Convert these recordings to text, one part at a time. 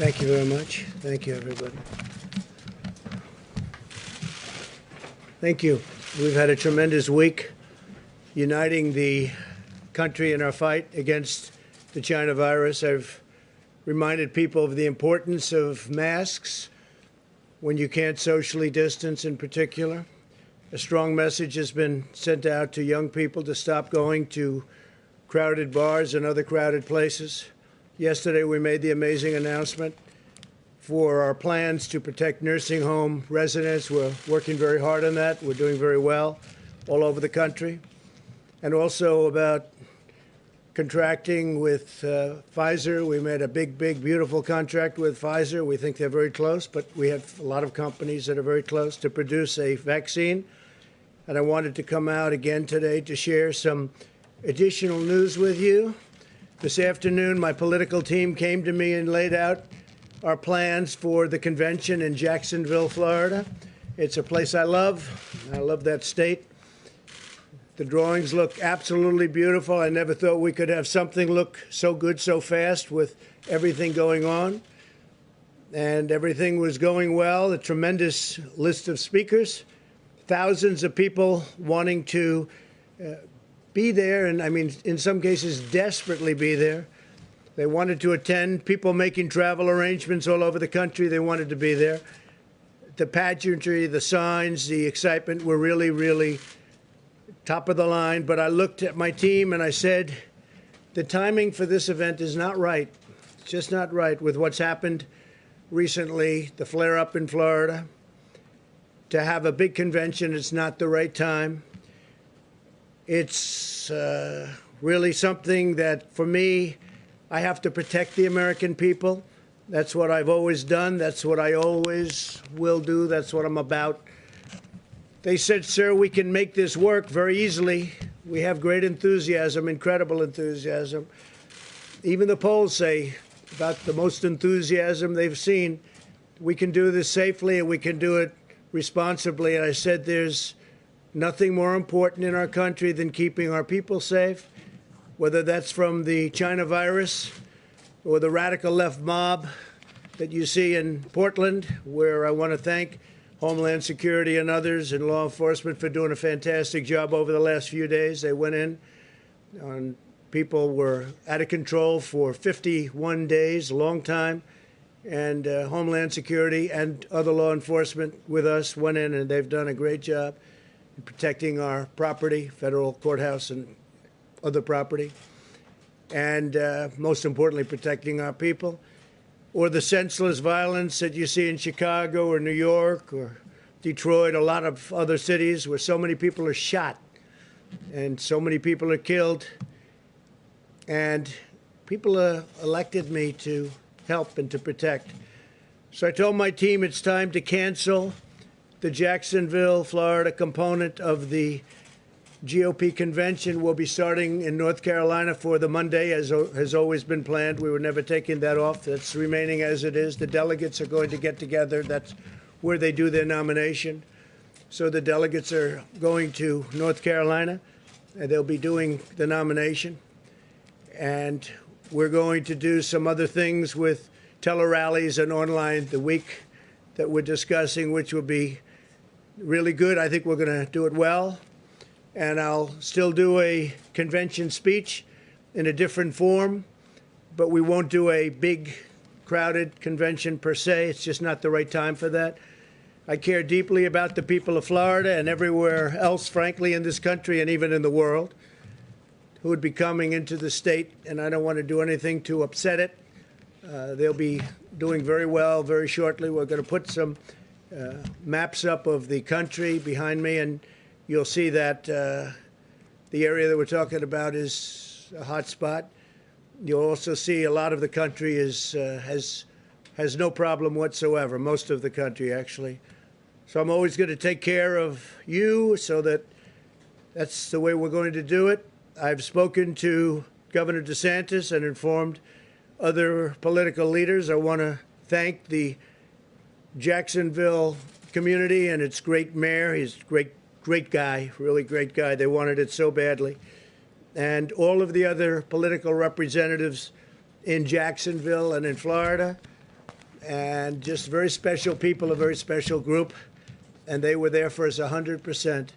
Thank you very much. Thank you, everybody. Thank you. We've had a tremendous week uniting the country in our fight against the China virus. I've reminded people of the importance of masks when you can't socially distance in particular. A strong message has been sent out to young people to stop going to crowded bars and other crowded places. Yesterday, we made the amazing announcement for our plans to protect nursing home residents. We're working very hard on that. We're doing very well all over the country. And also about contracting with Pfizer. We made a big, beautiful contract with Pfizer. We think they're very close, but we have a lot of companies that are very close to produce a vaccine. And I wanted to come out again today to share some additional news with you. This afternoon, my political team came to me and laid out our plans for the convention in Jacksonville, Florida. It's a place I love. I love that state. The drawings look absolutely beautiful. I never thought we could have something look so good so fast with everything going on. And everything was going well. A tremendous list of speakers, thousands of people wanting to be there, and I mean, in some cases, desperately be there. They wanted to attend, people making travel arrangements all over the country. They wanted to be there. The pageantry, the signs, the excitement were really, really top of the line. But I looked at my team and I said, the timing for this event is not right. It's just not right with what's happened recently, the flare-up in Florida. To have a big convention, it's not the right time. It's really something that, for me, I have to protect the American people. That's what I've always done. That's what I always will do. That's what I'm about. They said, sir, we can make this work very easily. We have great enthusiasm, incredible enthusiasm. Even the polls say about the most enthusiasm they've seen. We can do this safely and we can do it responsibly. And I said, there's nothing more important in our country than keeping our people safe, whether that's from the China virus or the radical left mob that you see in Portland, where I want to thank Homeland Security and others and law enforcement for doing a fantastic job over the last few days. They went in and people were out of control for 51 days, a long time. And Homeland Security and other law enforcement with us went in, and they've done a great job in protecting our property, federal courthouse and other property, and most importantly, protecting our people. Or the senseless violence that you see in Chicago or New York or Detroit, a lot of other cities where so many people are shot and so many people are killed. And people elected me to help and to protect. So I told my team it's time to cancel the Jacksonville, Florida component of the GOP convention. Will be starting in North Carolina for the Monday, as has always been planned. We were never taking that off. That's remaining as it is. The delegates are going to get together. That's where they do their nomination. So the delegates are going to North Carolina, and they'll be doing the nomination. And we're going to do some other things with tele-rallies and online the week that we're discussing, which will be really good. I think we're going to do it well. And I'll still do a convention speech in a different form, but we won't do a big, crowded convention per se. It's just not the right time for that. I care deeply about the people of Florida and everywhere else, frankly, in this country and even in the world, who would be coming into the state, and I don't want to do anything to upset it. They'll be doing very well very shortly. We're going to put some maps up of the country behind me, and you'll see that the area that we're talking about is a hot spot. You'll also see a lot of the country has no problem whatsoever, most of the country, actually. So I'm always going to take care of you, so that's the way we're going to do it. I've spoken to Governor DeSantis and informed other political leaders. I want to thank the Jacksonville community and its great mayor. He's a great guy, really great guy. They wanted it so badly. And all of the other political representatives in Jacksonville and in Florida. and just very special people, a very special group, and they were there for us 100%.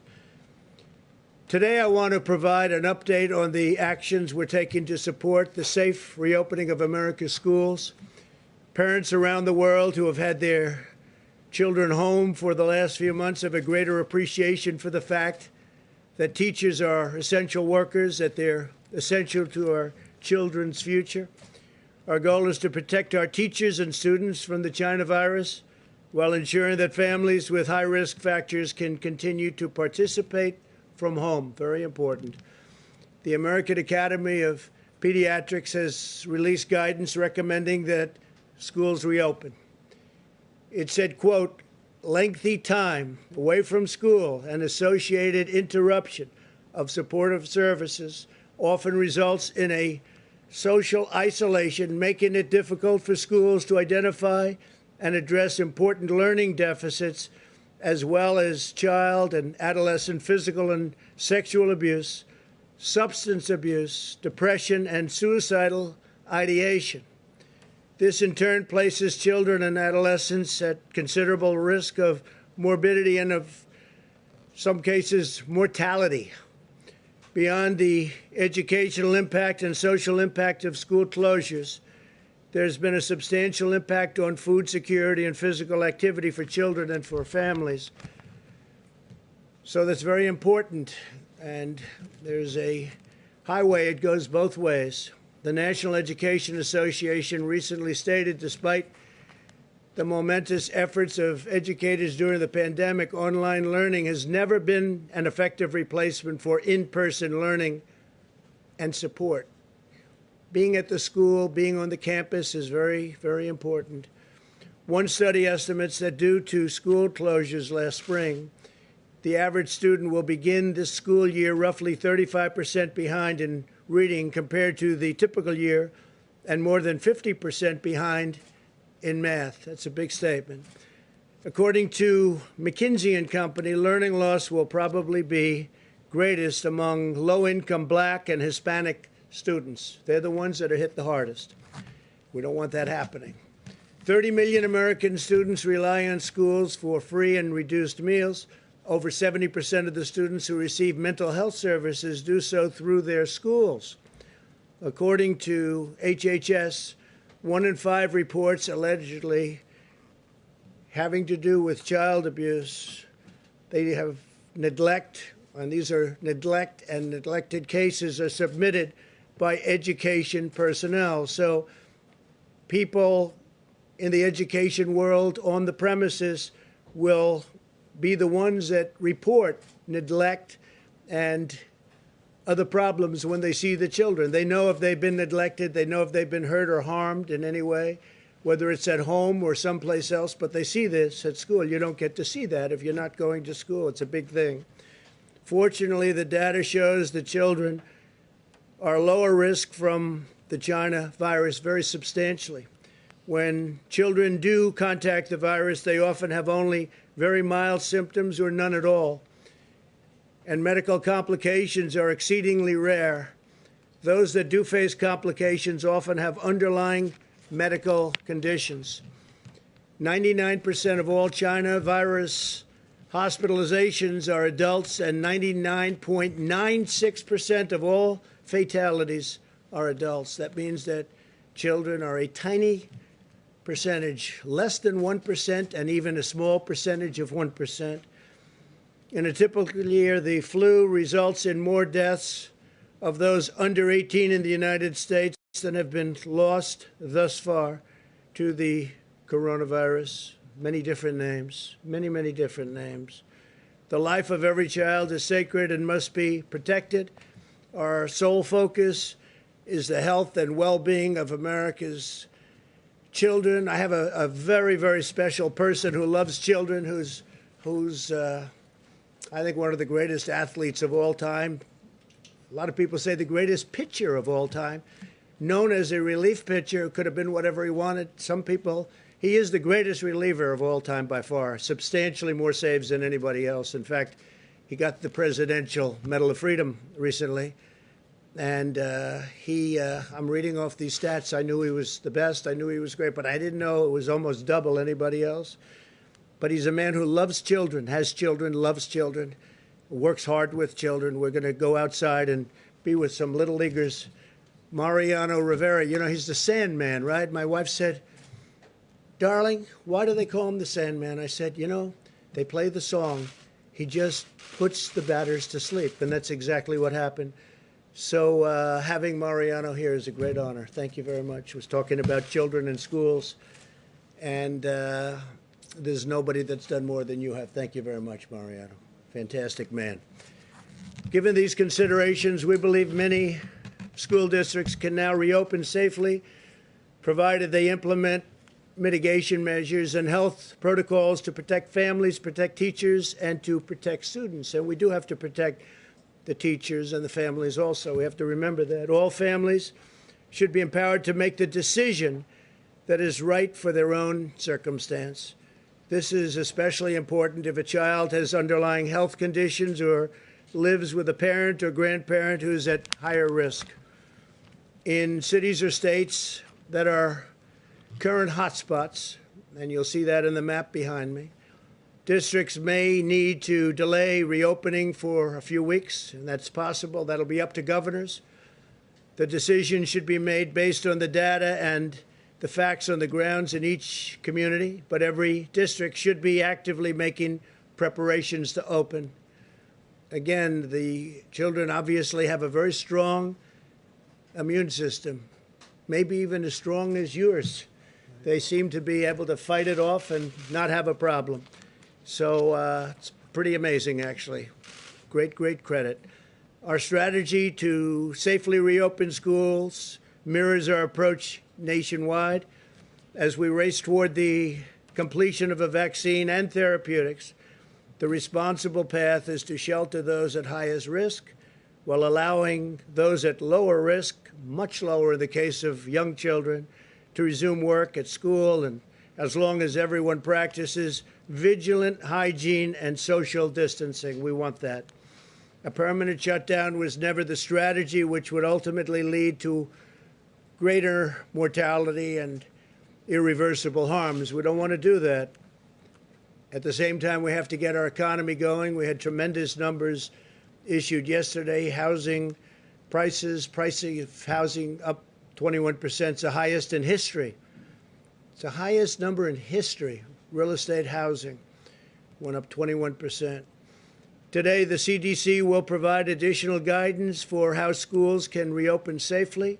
Today, I want to provide an update on the actions we're taking to support the safe reopening of America's schools. Parents around the world who have had their children home for the last few months have a greater appreciation for the fact that teachers are essential workers, that they're essential to our children's future. Our goal is to protect our teachers and students from the China virus while ensuring that families with high risk factors can continue to participate from home. Very important. The American Academy of Pediatrics has released guidance recommending that schools reopen. It said, quote, lengthy time away from school and associated interruption of supportive services often results in a social isolation, making it difficult for schools to identify and address important learning deficits, as well as child and adolescent physical and sexual abuse, substance abuse, depression, and suicidal ideation. This, in turn, places children and adolescents at considerable risk of morbidity and, of some cases, mortality. Beyond the educational impact and social impact of school closures, there's been a substantial impact on food security and physical activity for children and for families. So that's very important. And there's a highway, it goes both ways. The National Education Association recently stated, despite the momentous efforts of educators during the pandemic, online learning has never been an effective replacement for in-person learning and support. Being at the school, being on the campus is very, very important. One study estimates that due to school closures last spring, the average student will begin this school year roughly 35% behind in reading compared to the typical year, and more than 50% behind in math. That's a big statement. According to McKinsey & Company, learning loss will probably be greatest among low-income Black and Hispanic students. They're the ones that are hit the hardest. We don't want that happening. 30 million American students rely on schools for free and reduced meals. Over 70% of the students who receive mental health services do so through their schools. According to HHS, 1 in 5 reports allegedly having to do with child abuse. They have neglect, and these are neglect and neglected cases are submitted by education personnel. So people in the education world on the premises will be the ones that report neglect and other problems when they see the children. They know if they've been neglected, they know if they've been hurt or harmed in any way, whether it's at home or someplace else, but they see this at school. You don't get to see that if you're not going to school. It's a big thing. Fortunately, the data shows that children are lower risk from the China virus very substantially. When children do contact the virus, they often have only very mild symptoms or none at all. And medical complications are exceedingly rare. Those that do face complications often have underlying medical conditions. 99% of all China virus hospitalizations are adults, and 99.96% of all fatalities are adults. That means that children are a tiny percentage, less than 1%, and even a small percentage of 1%. In a typical year, the flu results in more deaths of those under 18 in the United States than have been lost thus far to the coronavirus. Many different names, many, many different names. The life of every child is sacred and must be protected. Our sole focus is the health and well-being of America's children. I have a very, very special person who loves children, who's I think one of the greatest athletes of all time. A lot of people say the greatest pitcher of all time. Known as a relief pitcher, could have been whatever he wanted. Some people, he is the greatest reliever of all time by far, substantially more saves than anybody else. In fact, he got the Presidential Medal of Freedom recently. And I'm reading off these stats. I knew he was the best. I knew he was great, but I didn't know it was almost double anybody else. But he's a man who loves children, has children, loves children, works hard with children. We're going to go outside and be with some little leaguers. Mariano Rivera, you know, he's the Sandman, right? My wife said, darling, why do they call him the Sandman? I said, you know, they play the song. He just puts the batters to sleep. And that's exactly what happened. So having Mariano here is a great honor. Thank you very much. I was talking about children in schools, and there's nobody that's done more than you have. Thank you very much, Mariano. Fantastic man. Given these considerations, we believe many school districts can now reopen safely, provided they implement mitigation measures and health protocols to protect families, protect teachers, and to protect students. And we do have to protect the teachers and the families also. We have to remember that all families should be empowered to make the decision that is right for their own circumstance. This is especially important if a child has underlying health conditions or lives with a parent or grandparent who's at higher risk. In cities or states that are current hotspots, and you'll see that in the map behind me, districts may need to delay reopening for a few weeks, and that's possible. That'll be up to governors. The decision should be made based on the data and the facts on the grounds in each community, but every district should be actively making preparations to open. Again, the children obviously have a very strong immune system, maybe even as strong as yours. They seem to be able to fight it off and not have a problem. So it's pretty amazing, actually. Great, great credit. Our strategy to safely reopen schools mirrors our approach nationwide. As we race toward the completion of a vaccine and therapeutics, the responsible path is to shelter those at highest risk while allowing those at lower risk, much lower in the case of young children, to resume work at school, and as long as everyone practices vigilant hygiene and social distancing. We want that. A permanent shutdown was never the strategy, which would ultimately lead to greater mortality and irreversible harms. We don't want to do that. At the same time, we have to get our economy going. We had tremendous numbers issued yesterday. Housing prices, pricing of housing up 21%. It's the highest in history. It's the highest number in history. Real estate housing went up 21%. Today, the CDC will provide additional guidance for how schools can reopen safely.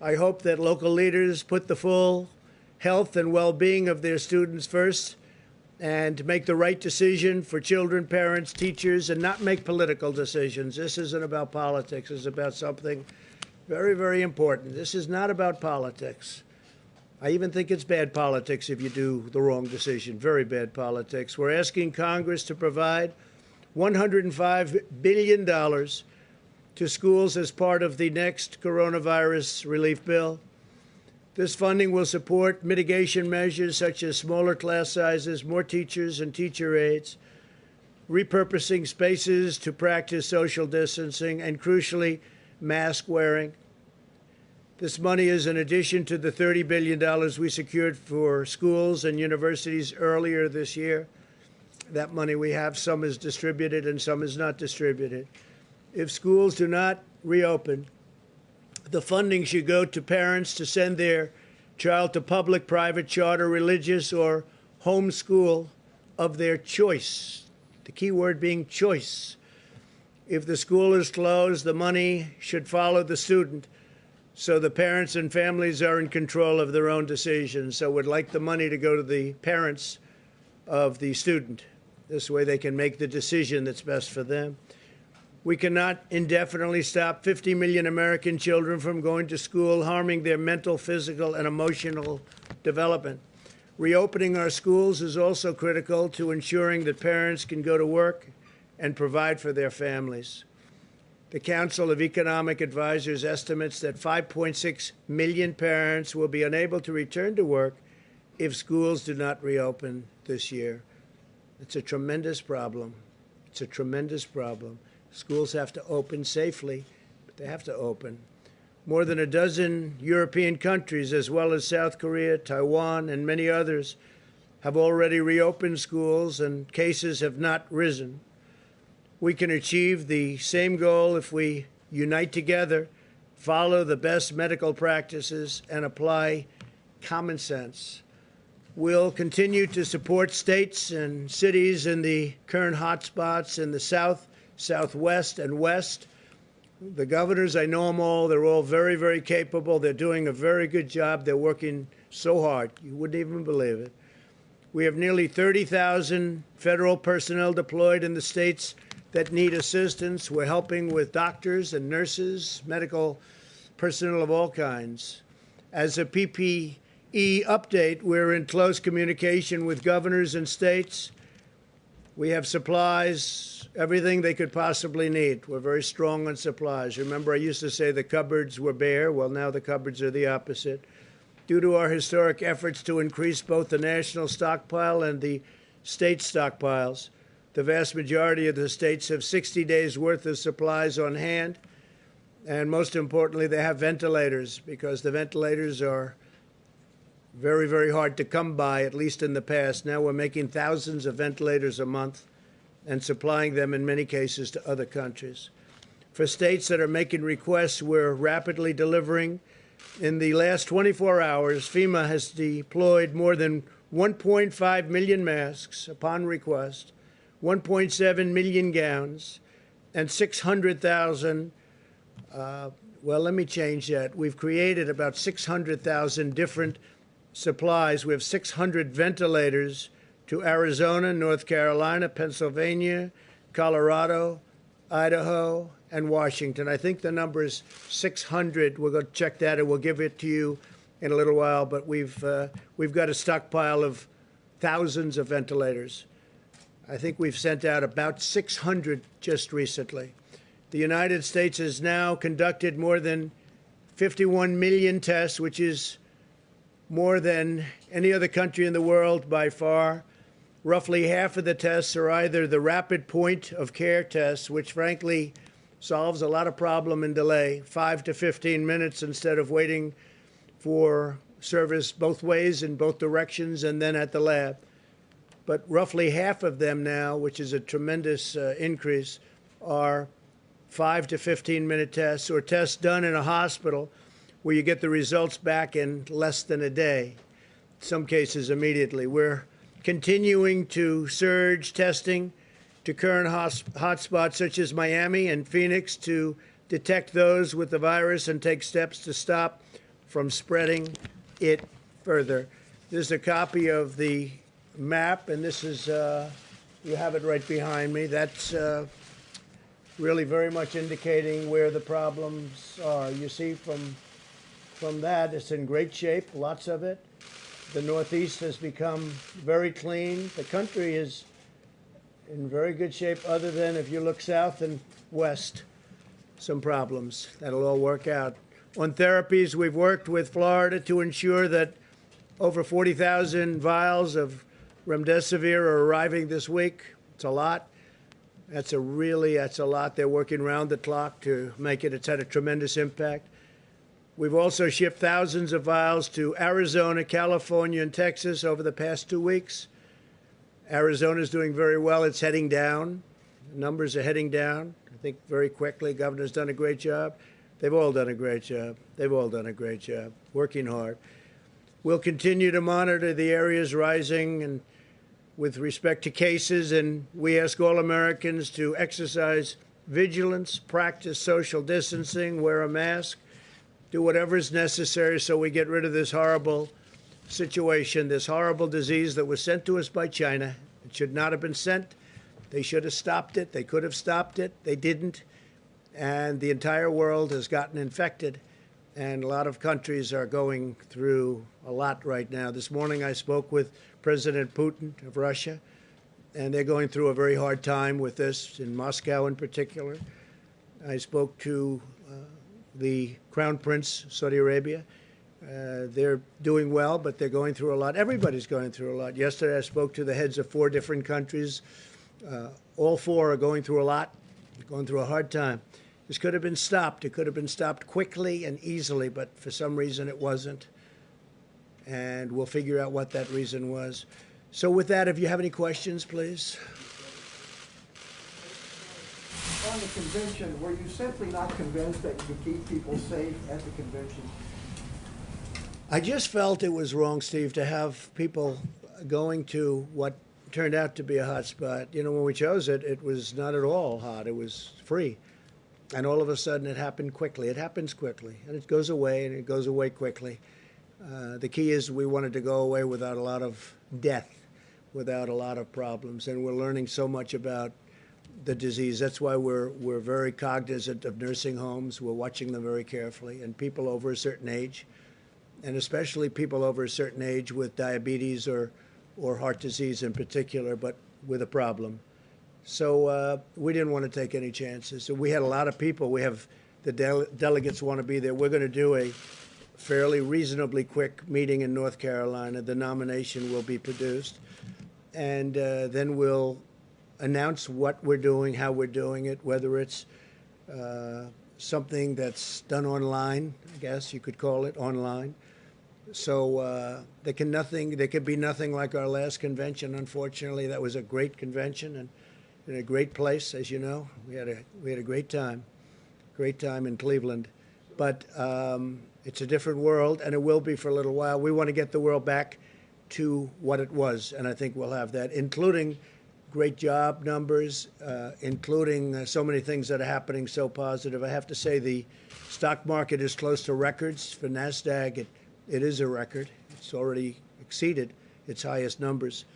I hope that local leaders put the full health and well-being of their students first and make the right decision for children, parents, teachers, and not make political decisions. This isn't about politics. It's about something very, very important. This is not about politics. I even think it's bad politics if you do the wrong decision, very bad politics. We're asking Congress to provide $105 billion to schools as part of the next coronavirus relief bill. This funding will support mitigation measures such as smaller class sizes, more teachers and teacher aides, repurposing spaces to practice social distancing, and crucially, mask wearing. This money is in addition to the $30 billion we secured for schools and universities earlier this year. That money we have, some is distributed and some is not distributed. If schools do not reopen, the funding should go to parents to send their child to public, private, charter, religious, or home school of their choice. The key word being choice. If the school is closed, the money should follow the student, so the parents and families are in control of their own decisions. So we'd like the money to go to the parents of the student. This way they can make the decision that's best for them. We cannot indefinitely stop 50 million American children from going to school, harming their mental, physical, and emotional development. Reopening our schools is also critical to ensuring that parents can go to work and provide for their families. The Council of Economic Advisors estimates that 5.6 million parents will be unable to return to work if schools do not reopen this year. It's a tremendous problem. It's a tremendous problem. Schools have to open safely, They have to open. More than a dozen European countries, as well as South Korea, Taiwan, and many others, have already reopened schools, and cases have not risen. We can achieve the same goal if we unite together, follow the best medical practices, and apply common sense. We'll continue to support states and cities in the current hotspots in the South, Southwest, and West. The governors, I know them all. They're all very, very capable. They're doing a very good job. They're working so hard. You wouldn't even believe it. We have nearly 30,000 federal personnel deployed in the states that need assistance. We're helping with doctors and nurses, medical personnel of all kinds. As a PPE update, we're in close communication with governors and states. We have supplies, everything they could possibly need. We're very strong on supplies. Remember, I used to say the cupboards were bare. Well, now the cupboards are the opposite. Due to our historic efforts to increase both the national stockpile and the state stockpiles, the vast majority of the states have 60 days' worth of supplies on hand. And most importantly, they have ventilators, because the ventilators are very, very hard to come by, at least in the past. Now we're making thousands of ventilators a month and supplying them in many cases to other countries. For states that are making requests, we're rapidly delivering. In the last 24 hours, FEMA has deployed more than 1.5 million masks upon request, 1.7 million gowns, and 600,000 well, let me change that. We've created about 600,000 different supplies. We have 600 ventilators to Arizona, North Carolina, Pennsylvania, Colorado, Idaho, and Washington. I think the number is 600. We're going to check that, and we'll give it to you in a little while. But we've got a stockpile of thousands of ventilators. I think we've sent out about 600 just recently. The United States has now conducted more than 51 million tests, which is more than any other country in the world by far. Roughly half of the tests are either the rapid point of care tests, which frankly solves a lot of problem and delay, 5 to 15 minutes instead of waiting for service both ways in both directions and then at the lab. But roughly half of them now, which is a tremendous increase, are 5 to 15-minute tests, or tests done in a hospital where you get the results back in less than a day, in some cases immediately. We're continuing to surge testing to current hotspots such as Miami and Phoenix to detect those with the virus and take steps to stop from spreading it further. This is a copy of the map, and this is, you have it right behind me. That's really very much indicating where the problems are. You see from that, it's in great shape, lots of it. The Northeast has become very clean. The country is in very good shape, other than if you look south and west, some problems. That'll all work out. On therapies, we've worked with Florida to ensure that over 40,000 vials of remdesivir are arriving this week. It's a lot. That's a lot. They're working round the clock to make it. It's had a tremendous impact. We've also shipped thousands of vials to Arizona, California, and Texas over the past 2 weeks. Arizona's doing very well. It's heading down. The numbers are heading down, I think, very quickly. Governor's done a great job. They've all done a great job. They've all done a great job, working hard. We'll continue to monitor the areas rising and with respect to cases, and we ask all Americans to exercise vigilance, practice social distancing, wear a mask, do whatever is necessary so we get rid of this horrible situation, this horrible disease that was sent to us by China. It should not have been sent. They should have stopped it. They could have stopped it. They didn't. And the entire world has gotten infected. And a lot of countries are going through a lot right now. This morning I spoke with President Putin of Russia, and they're going through a very hard time with this, in Moscow in particular. I spoke to the Crown Prince, Saudi Arabia. They're doing well, but they're going through a lot. Everybody's going through a lot. Yesterday I spoke to the heads of 4 different countries. All 4 are going through a lot, going through a hard time. This could have been stopped. It could have been stopped quickly and easily, but for some reason it wasn't. And we'll figure out what that reason was. So with that, if you have any questions, please. On the convention, were you simply not convinced that you could keep people safe at the convention? I just felt it was wrong, Steve, to have people going to what turned out to be a hot spot. You know, when we chose it, it was not at all hot. It was free. And all of a sudden, it happened quickly. It happens quickly. And it goes away, and it goes away quickly. The key is we wanted to go away without a lot of death, without a lot of problems. And we're learning so much about the disease. That's why we're very cognizant of nursing homes. We're watching them very carefully. And people over a certain age, and especially people over a certain age with diabetes or heart disease in particular, but with a problem. So we didn't want to take any chances. So we had a lot of people. We have the delegates want to be there. We're going to do a fairly reasonably quick meeting in North Carolina. The nomination will be produced. And then we'll announce what we're doing, how we're doing it, whether it's something that's done online, I guess you could call it, online. So there could be nothing like our last convention, unfortunately. That was a great convention and in a great place, as you know. We had a great time in Cleveland. But it's a different world, and it will be for a little while. We want to get the world back to what it was, and I think we'll have that, including great job numbers, including so many things that are happening so positive. I have to say the stock market is close to records. For NASDAQ, it is a record. It's already exceeded its highest numbers.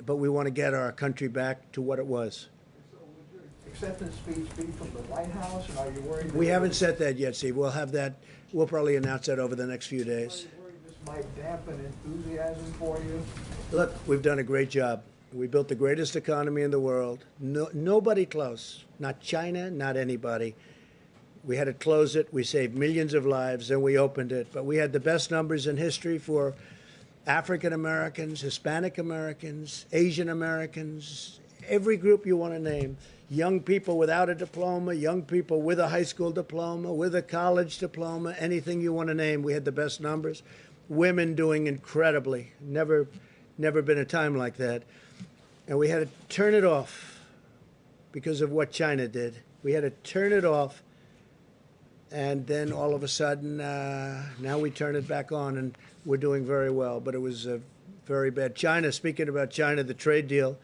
But we want to get our country back to what it was. So would your acceptance speech be from the White House, and are you worried? We haven't set that yet, Steve. We'll have that. We'll probably announce that over the next few days. Are you worried this might dampen enthusiasm for you? Look, we've done a great job. We built the greatest economy in the world. Nobody close. Not China, not anybody. We had to close it. We saved millions of lives, and we opened it. But we had the best numbers in history for African Americans, Hispanic Americans, Asian Americans, every group you want to name. Young people without a diploma, young people with a high school diploma, with a college diploma, anything you want to name. We had the best numbers. Women doing incredibly. Never been a time like that. And we had to turn it off because of what China did. We had to turn it off. And then all of a sudden, now we turn it back on, and we're doing very well. But it was very bad. China, speaking about China, the trade deal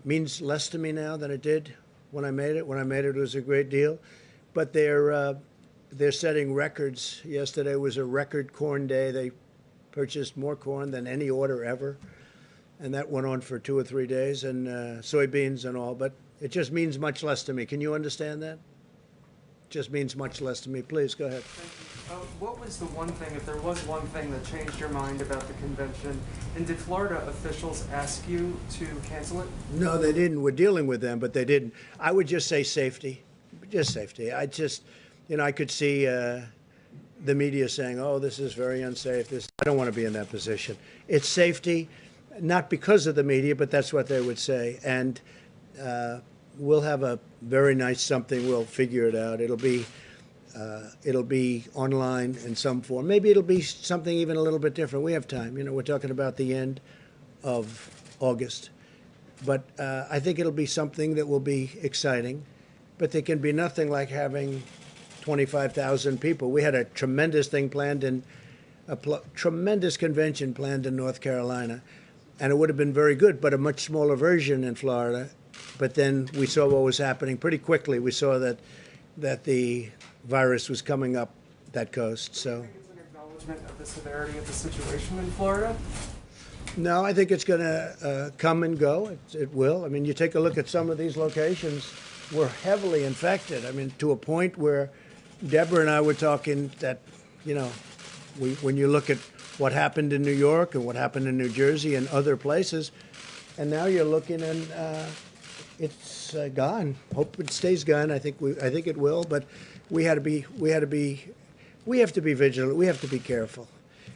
means less to me now than it did when I made it. When I made it, it was a great deal. But they're setting records. Yesterday was a record corn day. They purchased more corn than any order ever. And that went on for 2 or 3 days, and soybeans and all. But it just means much less to me. Can you understand that? Just means much less to me. Please, go ahead. What was the one thing, if there was one thing that changed your mind about the convention, and did Florida officials ask you to cancel it? No, they didn't. We're dealing with them, but they didn't. I would just say safety. Just safety. I could see the media saying, oh, this is very unsafe. I don't want to be in that position. It's safety, not because of the media, but that's what they would say. And we'll have a very nice something. We'll figure it out. It'll be online in some form. Maybe it'll be something even a little bit different. We have time. You know, we're talking about the end of August. But I think it'll be something that will be exciting. But there can be nothing like having 25,000 people. We had a tremendous thing planned tremendous convention planned in North Carolina. And it would have been very good, but a much smaller version in Florida. But then we saw what was happening pretty quickly. We saw that the virus was coming up that coast. So, do you think it's an acknowledgement of the severity of the situation in Florida? No, I think it's going to come and go. It will. I mean, you take a look at some of these locations. We're heavily infected. I mean, to a point where Deborah and I were talking that, you know, when you look at what happened in New York and what happened in New Jersey and other places, and now you're looking and it's gone. Hope it stays gone. I think it will. But we have to be vigilant. We have to be careful,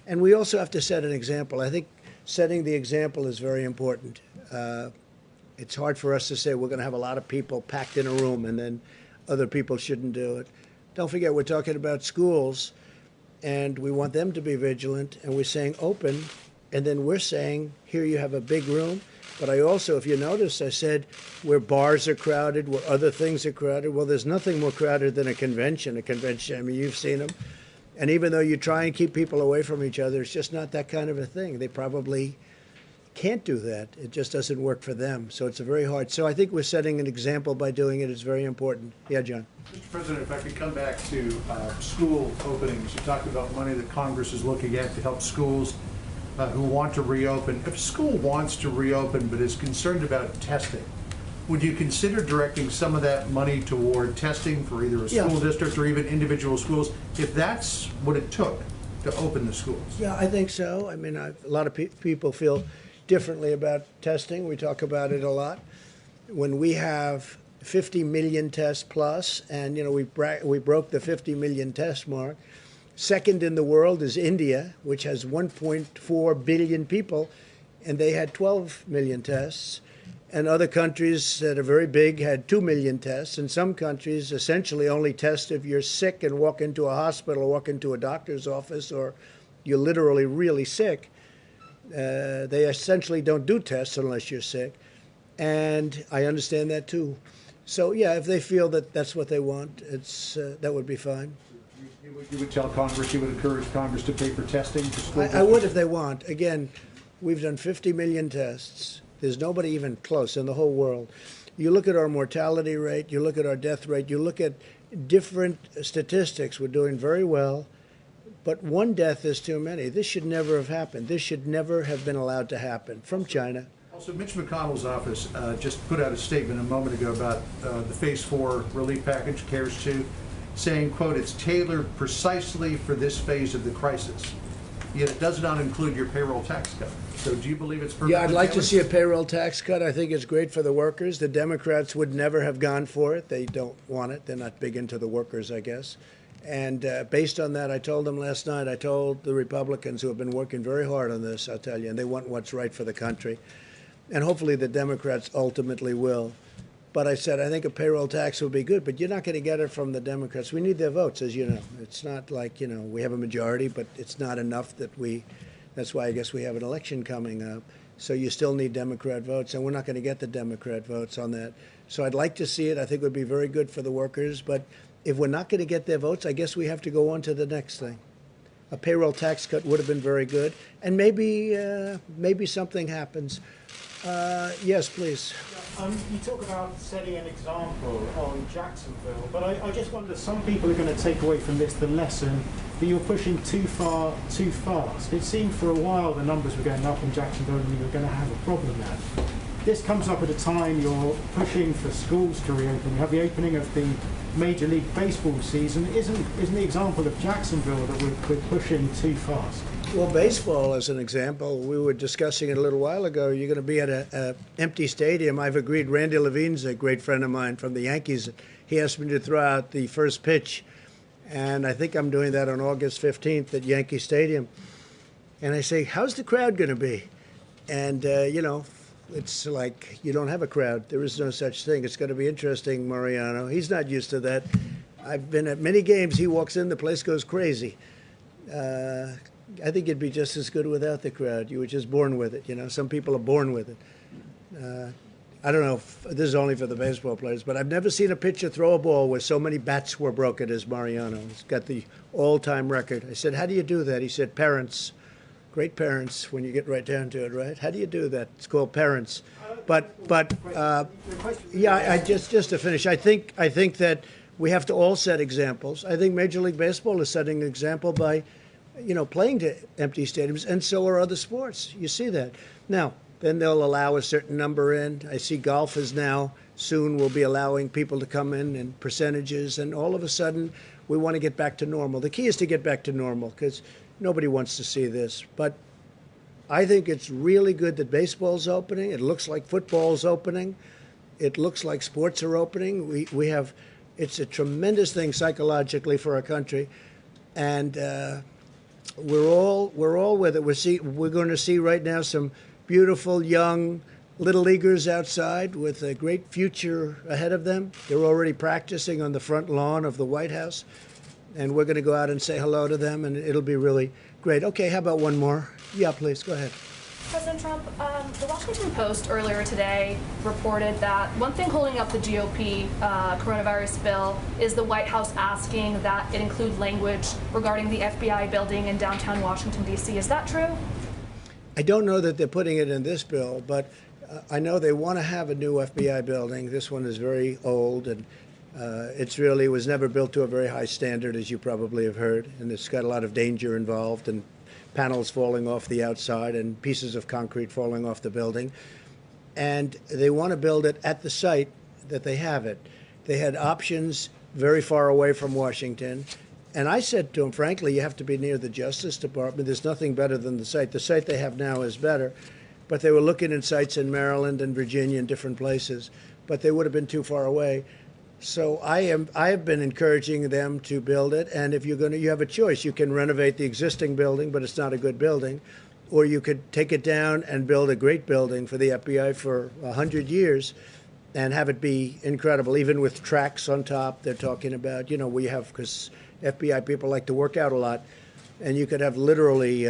and we also have to set an example. I think setting the example is very important. It's hard for us to say we're going to have a lot of people packed in a room and then other people shouldn't do it. Don't forget, we're talking about schools, and we want them to be vigilant, and we're saying open, and then we're saying, here you have a big room. But I also, if you notice, I said where bars are crowded, where other things are crowded. Well, there's nothing more crowded than a convention. I mean, you've seen them. And even though you try and keep people away from each other, it's just not that kind of a thing. They probably can't do that. It just doesn't work for them. So it's a very hard. So I think we're setting an example by doing it. It's very important. Yeah, John. Mr. President, if I could come back to school openings. You talked about money that Congress is looking at to help schools who want to reopen. If a school wants to reopen but is concerned about testing, would you consider directing some of that money toward testing for either a school district or even individual schools, if that's what it took to open the schools? Yeah, I think so. I mean, a lot of people feel differently about testing. We talk about it a lot. When we have 50 million tests plus, and you know we broke the 50 million test mark. Second in the world is India, which has 1.4 billion people, and they had 12 million tests. And other countries that are very big had 2 million tests. And some countries essentially only test if you're sick and walk into a hospital or walk into a doctor's office, or you're literally really sick. They essentially don't do tests unless you're sick. And I understand that too. So, yeah, if they feel that that's what they want, that would be fine. You would tell Congress, you would encourage Congress to pay for testing for schools? I would if they want. Again, we've done 50 million tests. There's nobody even close in the whole world. You look at our mortality rate, you look at our death rate, you look at different statistics. We're doing very well, but one death is too many. This should never have happened. This should never have been allowed to happen from China. Also, Mitch McConnell's office just put out a statement a moment ago about the Phase 4 relief package, CARES 2, saying, quote, it's tailored precisely for this phase of the crisis. Yet it does not include your payroll tax cut. So do you believe it's perfectly Yeah, I'd like to tailored? see a payroll tax cut. I think it's great for the workers. The Democrats would never have gone for it. They don't want it. They're not big into the workers, I guess. And based on that, I told them last night, I told the Republicans who have been working very hard on this, I'll tell you, and they want what's right for the country. And hopefully the Democrats ultimately will. But I said, I think a payroll tax would be good, but you're not going to get it from the Democrats. We need their votes, as you know. It's not like, you know, we have a majority, but it's not enough that's why I guess we have an election coming up. So you still need Democrat votes, and we're not going to get the Democrat votes on that. So I'd like to see it. I think it would be very good for the workers. But if we're not going to get their votes, I guess we have to go on to the next thing. A payroll tax cut would have been very good. And maybe something happens. Yes, please. You talk about setting an example on Jacksonville, but I just wonder, some people are going to take away from this the lesson that you're pushing too far, too fast. It seemed for a while the numbers were going up in Jacksonville and you were going to have a problem there. This comes up at a time you're pushing for schools to reopen. You have the opening of the Major League Baseball season. Isn't the example of Jacksonville that we're pushing too fast? Well, baseball, as an example, we were discussing it a little while ago. You're going to be at an empty stadium. I've agreed. Randy Levine's a great friend of mine from the Yankees. He asked me to throw out the first pitch, and I think I'm doing that on August 15th at Yankee Stadium. And I say, how's the crowd going to be? And, you know, it's like you don't have a crowd. There is no such thing. It's going to be interesting, Mariano. He's not used to that. I've been at many games. He walks in, the place goes crazy. I think it'd be just as good without the crowd. You were just born with it, you know. Some people are born with it. I don't know if this is only for the baseball players, but I've never seen a pitcher throw a ball where so many bats were broken as Mariano. He's got the all-time record. I said, how do you do that? He said, parents. Great parents, when you get right down to it, right? How do you do that? It's called parents. But yeah, I just to finish, I think that we have to all set examples. I think Major League Baseball is setting an example by, you know, playing to empty stadiums, and so are other sports. You see that. Now, then they'll allow a certain number in. I see golf is now, soon will be allowing people to come in percentages, and all of a sudden we want to get back to normal. The key is to get back to normal, because nobody wants to see this. But I think it's really good that baseball's opening. It looks like football's opening. It looks like sports are opening. We have, it's a tremendous thing psychologically for our country, and we're all with it. We're going to see right now some beautiful young little leaguers outside with a great future ahead of them. They're already practicing on the front lawn of the White House, and we're going to go out and say hello to them, and it'll be really great. Okay, how about one more? Yeah, please, go ahead. President Trump, the Washington Post earlier today reported that one thing holding up the GOP coronavirus bill is the White House asking that it include language regarding the FBI building in downtown Washington, D.C. Is that true? I don't know that they're putting it in this bill, but I know they want to have a new FBI building. This one is very old, and it's really was never built to a very high standard, as you probably have heard, and it's got a lot of danger involved, and panels falling off the outside and pieces of concrete falling off the building. And they want to build it at the site that they have it. They had options very far away from Washington. And I said to them, frankly, you have to be near the Justice Department. There's nothing better than the site. The site they have now is better. But they were looking at sites in Maryland and Virginia and different places. But they would have been too far away. So I have been encouraging them to build it, and if you have a choice. You can renovate the existing building, but it's not a good building, or you could take it down and build a great building for the FBI for 100 years, and have it be incredible, even with tracks on top. They're talking about, we have, because FBI people like to work out a lot, and you could have literally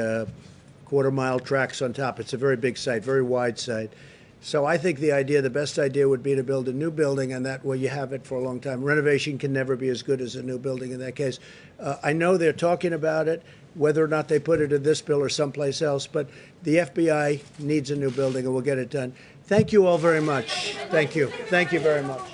quarter-mile tracks on top. It's a very big site, very wide site. So I think the best idea would be to build a new building, and that way you have it for a long time. Renovation can never be as good as a new building in that case. I know they're talking about it, whether or not they put it in this bill or someplace else, but the FBI needs a new building, and we'll get it done. Thank you all very much. Thank you. Thank you very much.